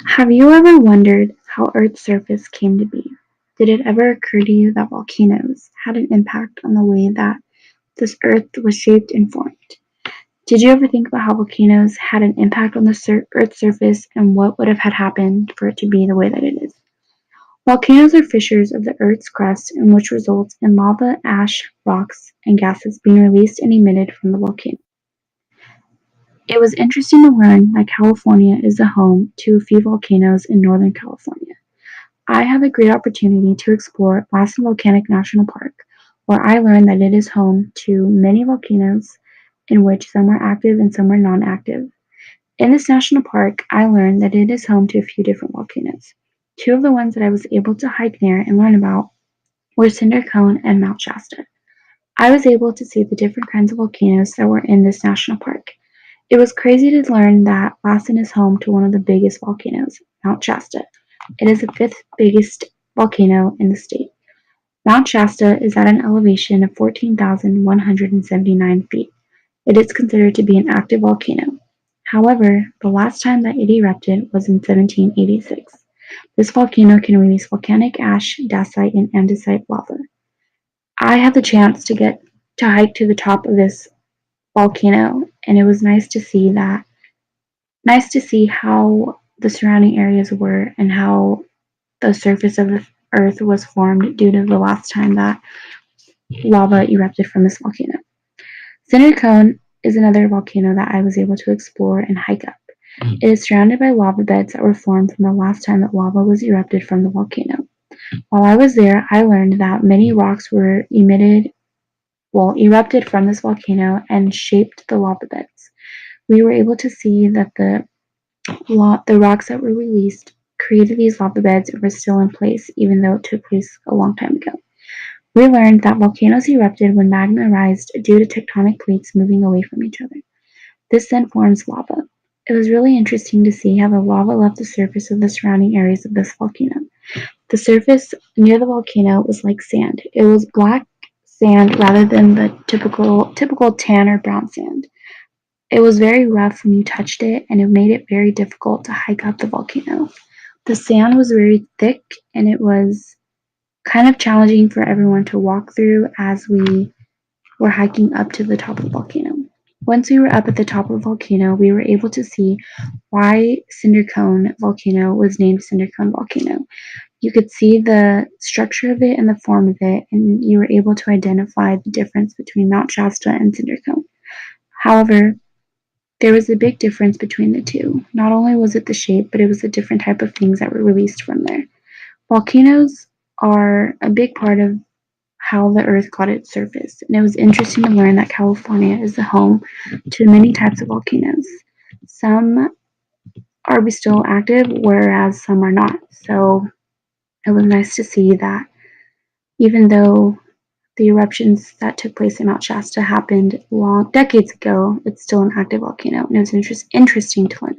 Have you ever wondered how Earth's surface came to be? Did it ever occur to you that volcanoes had an impact on the way that this Earth was shaped and formed? Did you ever think about how volcanoes had an impact on the Earth's surface and what would have had happened for it to be the way that it is? Volcanoes are fissures of the Earth's crust in which results in lava, ash, rocks, and gases being released and emitted from the volcano. It was interesting to learn that California is the home to a few volcanoes in Northern California. I had the great opportunity to explore Lassen Volcanic National Park, where I learned that it is home to many volcanoes, in which some are active and some are non active. In this national park, I learned that it is home to a few different volcanoes. Two of the ones that I was able to hike near and learn about were Cinder Cone and Mount Shasta. I was able to see the different kinds of volcanoes that were in this national park. It was crazy to learn that Lassen is home to one of the biggest volcanoes, Mount Shasta. It is the fifth biggest volcano in the state. Mount Shasta is at an elevation of 14,179 feet. It is considered to be an active volcano. However, the last time that it erupted was in 1786. This volcano can release volcanic ash, dacite, and andesite lava. I had the chance to get to hike to the top of this volcano, and it was nice to see how the surrounding areas were and how the surface of the earth was formed due to the last time that lava erupted from this volcano. Cinder Cone is another volcano that I was able to explore and hike up. It is surrounded by lava beds that were formed from the last time that lava was erupted from the volcano. While I was there, I learned that many rocks were erupted from this volcano and shaped the lava beds. We were able to see that the rocks that were released created these lava beds and were still in place, even though it took place a long time ago. We learned that volcanoes erupted when magma rised due to tectonic plates moving away from each other. This then forms lava. It was really interesting to see how the lava left the surface of the surrounding areas of this volcano. The surface near the volcano was like sand. It was black sand rather than the typical tan or brown sand. It was very rough when you touched it, and it made it very difficult to hike up the volcano. The sand was very thick, and it was kind of challenging for everyone to walk through as we were hiking up to the top of the volcano. Once we were up at the top of the volcano, we were able to see why Cinder Cone Volcano was named Cinder Cone Volcano. You could see the structure of it and the form of it, and you were able to identify the difference between Mount Shasta and Cinder Cone. However, there was a big difference between the two. Not only was it the shape, but it was the different type of things that were released from there. Volcanoes are a big part of how the Earth got its surface, and it was interesting to learn that California is the home to many types of volcanoes. Some are still active, whereas some are not. So it was nice to see that even though the eruptions that took place in Mount Shasta happened long decades ago, it's still an active volcano, and it was interesting to learn.